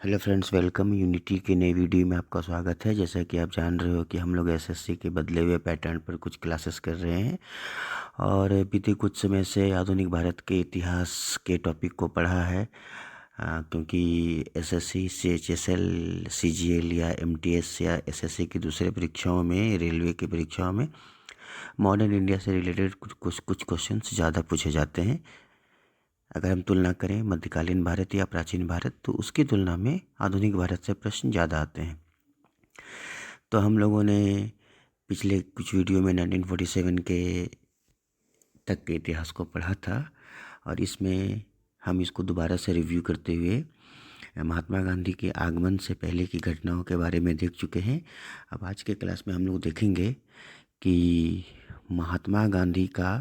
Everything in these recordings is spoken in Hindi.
Hello friends, welcome. यूनिटी के नई वीडियो में आपका स्वागत है। जैसा कि आप जान रहे हो कि हम लोग एसएससी के बदले हुए पैटर्न पर कुछ क्लासेस कर रहे हैं और बीते कुछ समय से आधुनिक भारत के इतिहास के टॉपिक को पढ़ा है। क्योंकि एसएससी, सीएचएसएल, सीजीएल या एमटीएस या एसएससी की दूसरे परीक्षाओं में, रेलवे की परीक्षाओं में मॉडर्न इंडिया से रिलेटेड कुछ क्वेश्चंस ज़्यादा पूछे जाते हैं। अगर हम तुलना करें मध्यकालीन भारत या प्राचीन भारत, तो उसकी तुलना में आधुनिक भारत से प्रश्न ज़्यादा आते हैं। तो हम लोगों ने पिछले कुछ वीडियो में 1947 के तक के इतिहास को पढ़ा था और इसमें हम इसको दोबारा से रिव्यू करते हुए महात्मा गांधी के आगमन से पहले की घटनाओं के बारे में देख चुके हैं। अब आज के क्लास में हम लोग देखेंगे कि महात्मा गांधी का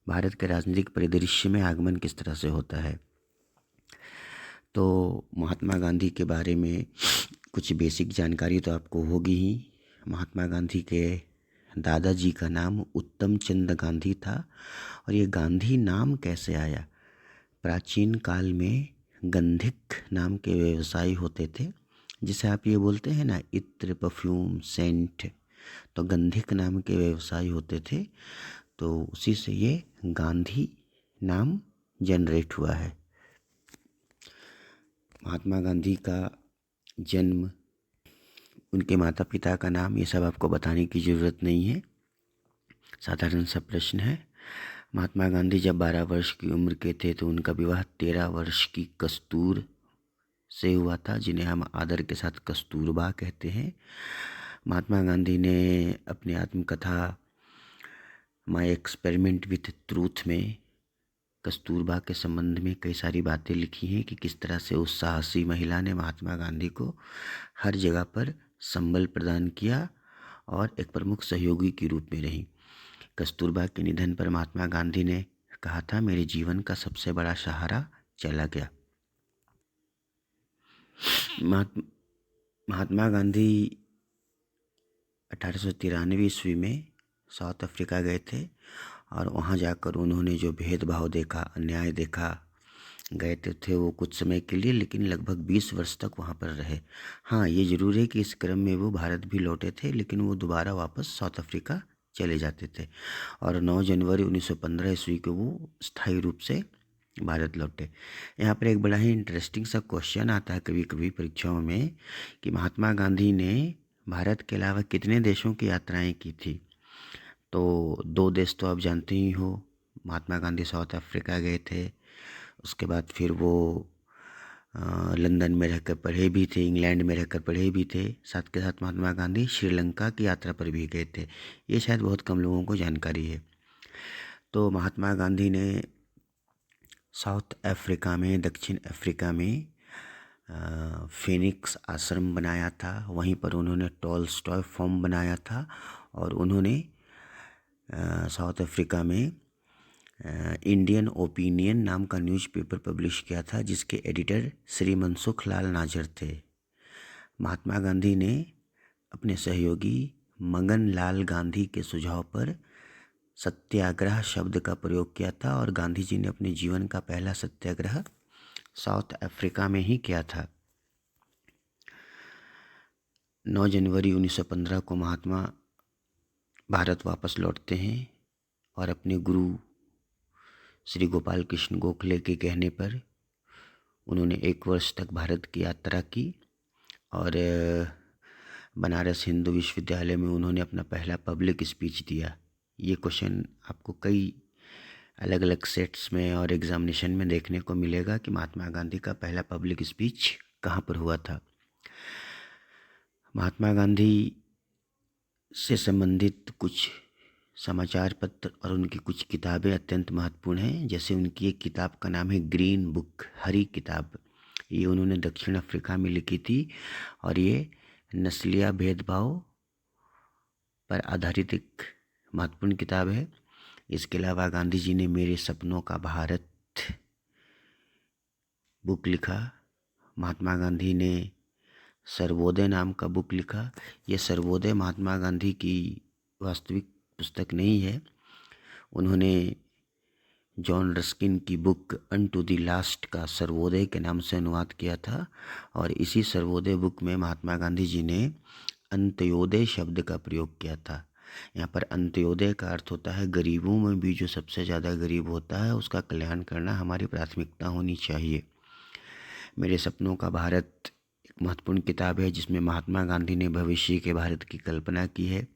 भारत के राजनीतिक परिदृश्य में आगमन किस तरह से होता है। तो महात्मा गांधी के बारे में कुछ बेसिक जानकारी तो आपको होगी ही। महात्मा गांधी के दादाजी का नाम उत्तम चंद गांधी था। और ये गांधी नाम कैसे आया? प्राचीन काल में गंधिक नाम के व्यवसायी होते थे, जिसे आप ये बोलते हैं ना, इत्र, परफ्यूम, सेंट। तो गंधिक नाम के व्यवसायी होते थे, तो उसी से ये गांधी नाम जनरेट हुआ है। महात्मा गांधी का जन्म, उनके माता पिता का नाम, ये सब आपको बताने की ज़रूरत नहीं है, साधारण सा प्रश्न है। महात्मा गांधी जब 12 वर्ष की उम्र के थे तो उनका विवाह 13 वर्ष की कस्तूर से हुआ था, जिन्हें हम आदर के साथ कस्तूरबा कहते हैं। महात्मा गांधी ने अपनी आत्मकथा माई एक्सपेरिमेंट विथ ट्रूथ में कस्तूरबा के संबंध में कई सारी बातें लिखी हैं कि किस तरह से उस साहसी महिला ने महात्मा गांधी को हर जगह पर संबल प्रदान किया और एक प्रमुख सहयोगी के रूप में रही। कस्तूरबा के निधन पर महात्मा गांधी ने कहा था, मेरे जीवन का सबसे बड़ा सहारा चला गया। महात्मा गांधी 1893 ईस्वी में साउथ अफ्रीका गए थे और वहाँ जाकर उन्होंने जो भेदभाव देखा, अन्याय देखा, गए थे वो कुछ समय के लिए, लेकिन लगभग 20 वर्ष तक वहाँ पर रहे। हाँ, ये ज़रूर है कि इस क्रम में वो भारत भी लौटे थे, लेकिन वो दोबारा वापस साउथ अफ्रीका चले जाते थे और 9 जनवरी 1915 ईस्वी को वो स्थायी रूप से भारत लौटे। यहाँ पर एक बड़ा ही इंटरेस्टिंग सा क्वेश्चन आता है कभी कभी परीक्षाओं में कि महात्मा गांधी ने भारत के अलावा कितने देशों की यात्राएं की थी। तो 2 देश तो आप जानते ही हो। महात्मा गांधी साउथ अफ्रीका गए थे, उसके बाद फिर वो लंदन में रहकर पढ़े भी थे, इंग्लैंड में रहकर पढ़े भी थे। साथ के साथ महात्मा गांधी श्रीलंका की यात्रा पर भी गए थे। ये शायद बहुत कम लोगों को जानकारी है। तो महात्मा गांधी ने साउथ अफ्रीका में, दक्षिण अफ्रीका में फिनिक्स आश्रम बनाया था। वहीं पर उन्होंने टॉलस्टॉय फॉर्म बनाया था और उन्होंने साउथ अफ्रीका में इंडियन ओपिनियन नाम का न्यूज़पेपर पब्लिश किया था, जिसके एडिटर श्री मनसुख लाल नाजर थे। महात्मा गांधी ने अपने सहयोगी मगन लाल गांधी के सुझाव पर सत्याग्रह शब्द का प्रयोग किया था और गांधी जी ने अपने जीवन का पहला सत्याग्रह साउथ अफ्रीका में ही किया था। 9 जनवरी 1915 को महात्मा भारत वापस लौटते हैं और अपने गुरु श्री गोपाल कृष्ण गोखले के कहने पर उन्होंने 1 वर्ष तक भारत की यात्रा की और बनारस हिंदू विश्वविद्यालय में उन्होंने अपना पहला पब्लिक स्पीच दिया। ये क्वेश्चन आपको कई अलग अलग सेट्स में और एग्जामिनेशन में देखने को मिलेगा कि महात्मा गांधी का पहला पब्लिक स्पीच कहाँ पर हुआ था। महात्मा गांधी से संबंधित कुछ समाचार पत्र और उनकी कुछ किताबें अत्यंत महत्वपूर्ण हैं। जैसे उनकी एक किताब का नाम है ग्रीन बुक, हरी किताब। ये उन्होंने दक्षिण अफ्रीका में लिखी थी और ये नस्लीय भेदभाव पर आधारित एक महत्वपूर्ण किताब है। इसके अलावा गांधी जी ने मेरे सपनों का भारत बुक लिखा। महात्मा गांधी ने सर्वोदय नाम का बुक लिखा। यह सर्वोदय महात्मा गांधी की वास्तविक पुस्तक नहीं है। उन्होंने जॉन रस्किन की बुक अनटू द लास्ट का सर्वोदय के नाम से अनुवाद किया था। और इसी सर्वोदय बुक में महात्मा गांधी जी ने अंत्योदय शब्द का प्रयोग किया था। यहाँ पर अंत्योदय का अर्थ होता है गरीबों में भी जो सबसे ज़्यादा गरीब होता है उसका कल्याण करना हमारी प्राथमिकता होनी चाहिए। मेरे सपनों का भारत एक महत्वपूर्ण किताब है जिसमें महात्मा गांधी ने भविष्य के भारत की कल्पना की है।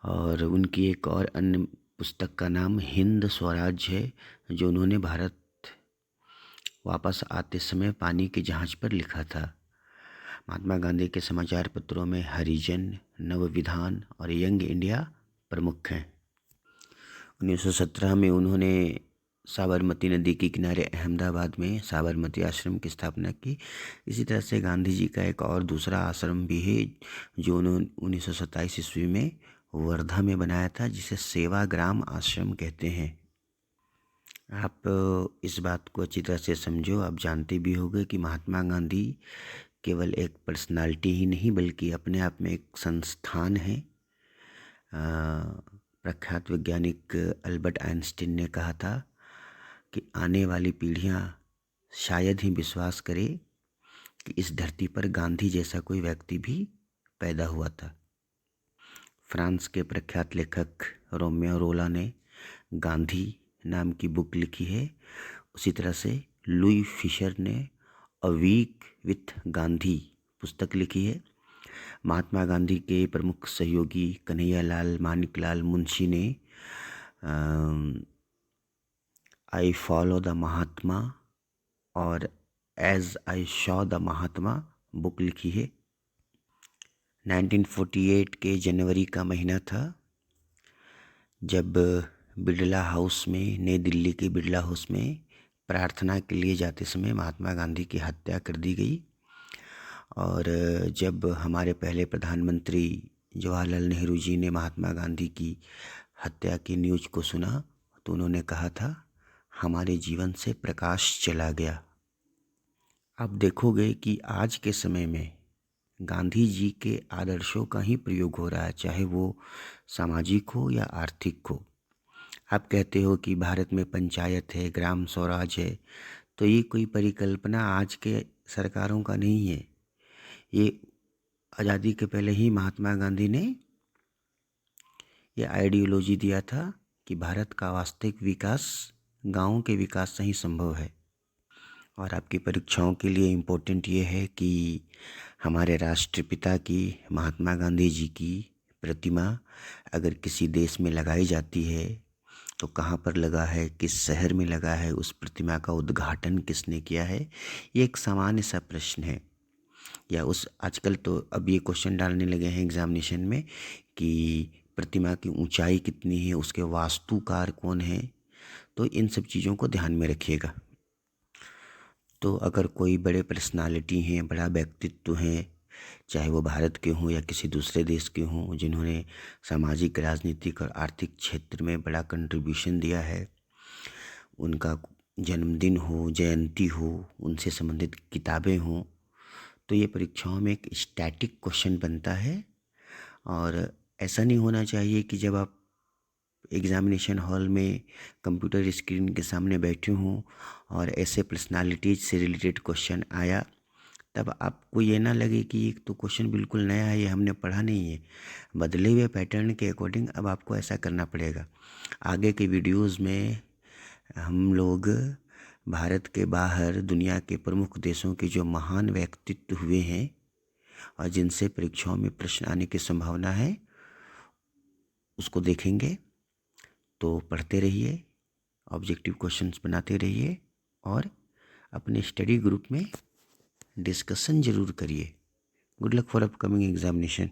और उनकी एक और अन्य पुस्तक का नाम हिंद स्वराज है, जो उन्होंने भारत वापस आते समय पानी के जहाज़ पर लिखा था। महात्मा गांधी के समाचार पत्रों में हरिजन, नवविधान और यंग इंडिया प्रमुख हैं। 1917 में उन्होंने साबरमती नदी के किनारे अहमदाबाद में साबरमती आश्रम की स्थापना की। इसी तरह से गांधी जी का एक और दूसरा आश्रम भी है जो उन्होंने 1927 ईस्वी में वर्धा में बनाया था, जिसे सेवाग्राम आश्रम कहते हैं। आप इस बात को अच्छी तरह से समझो। आप जानते भी होंगे कि महात्मा गांधी केवल एक पर्सनालिटी ही नहीं बल्कि अपने आप में एक संस्थान है। प्रख्यात वैज्ञानिक अल्बर्ट आइंस्टीन ने कहा था कि आने वाली पीढ़ियां शायद ही विश्वास करे कि इस धरती पर गांधी जैसा कोई व्यक्ति भी पैदा हुआ था। फ्रांस के प्रख्यात लेखक रोमियो रोला ने गांधी नाम की बुक लिखी है। उसी तरह से लुई फिशर ने अ वीक विथ गांधी पुस्तक लिखी है। महात्मा गांधी के प्रमुख सहयोगी कन्हैयालाल मानिकलाल मुंशी ने आई फॉलो द महात्मा और as I saw the Mahatma book लिखी है। 1948 के जनवरी का महीना था जब बिरला हाउस में, नई दिल्ली के बिरला हाउस में प्रार्थना के लिए जाते समय महात्मा गांधी की हत्या कर दी गई। और जब हमारे पहले प्रधानमंत्री जवाहरलाल नेहरू जी ने महात्मा गांधी की हत्या की न्यूज़ को सुना तो उन्होंने कहा था, हमारे जीवन से प्रकाश चला गया। आप देखोगे कि आज के समय में गांधी जी के आदर्शों का ही प्रयोग हो रहा है, चाहे वो सामाजिक हो या आर्थिक हो। आप कहते हो कि भारत में पंचायत है, ग्राम स्वराज है, तो ये कोई परिकल्पना आज के सरकारों का नहीं है। ये आज़ादी के पहले ही महात्मा गांधी ने ये आइडियोलॉजी दिया था कि भारत का वास्तविक विकास गाँव के विकास से ही संभव है। और आपकी परीक्षाओं के लिए इम्पोर्टेंट ये है कि हमारे राष्ट्रपिता की, महात्मा गांधी जी की प्रतिमा अगर किसी देश में लगाई जाती है तो कहाँ पर लगा है, किस शहर में लगा है, उस प्रतिमा का उद्घाटन किसने किया है, ये एक सामान्य सा प्रश्न है। या उस आजकल तो अब ये क्वेश्चन डालने लगे हैं एग्जामिनेशन में कि प्रतिमा की ऊंचाई कितनी है, उसके वास्तुकार कौन है। तो इन सब चीज़ों को ध्यान में रखिएगा। तो अगर कोई बड़े पर्सनालिटी हैं, बड़ा व्यक्तित्व हैं, चाहे वो भारत के हों या किसी दूसरे देश के हों, जिन्होंने सामाजिक, राजनीतिक और आर्थिक क्षेत्र में बड़ा कंट्रीब्यूशन दिया है, उनका जन्मदिन हो, जयंती हो, उनसे संबंधित किताबें हों, तो ये परीक्षाओं में एक स्टैटिक क्वेश्चन बनता है। और ऐसा नहीं होना चाहिए कि जब आप एग्ज़ामिनेशन हॉल में कंप्यूटर स्क्रीन के सामने बैठे हों और ऐसे पर्सनालिटीज से रिलेटेड क्वेश्चन आया तब आपको ये ना लगे कि एक तो क्वेश्चन बिल्कुल नया है, ये हमने पढ़ा नहीं है। बदले हुए पैटर्न के अकॉर्डिंग अब आपको ऐसा करना पड़ेगा। आगे के वीडियोस में हम लोग भारत के बाहर दुनिया के प्रमुख देशों के जो महान व्यक्तित्व हुए हैं और जिनसे परीक्षाओं में प्रश्न आने की संभावना है उसको देखेंगे। तो पढ़ते रहिए, ऑब्जेक्टिव क्वेश्चंस बनाते रहिए और अपने स्टडी ग्रुप में डिस्कशन ज़रूर करिए। Good luck for upcoming examination.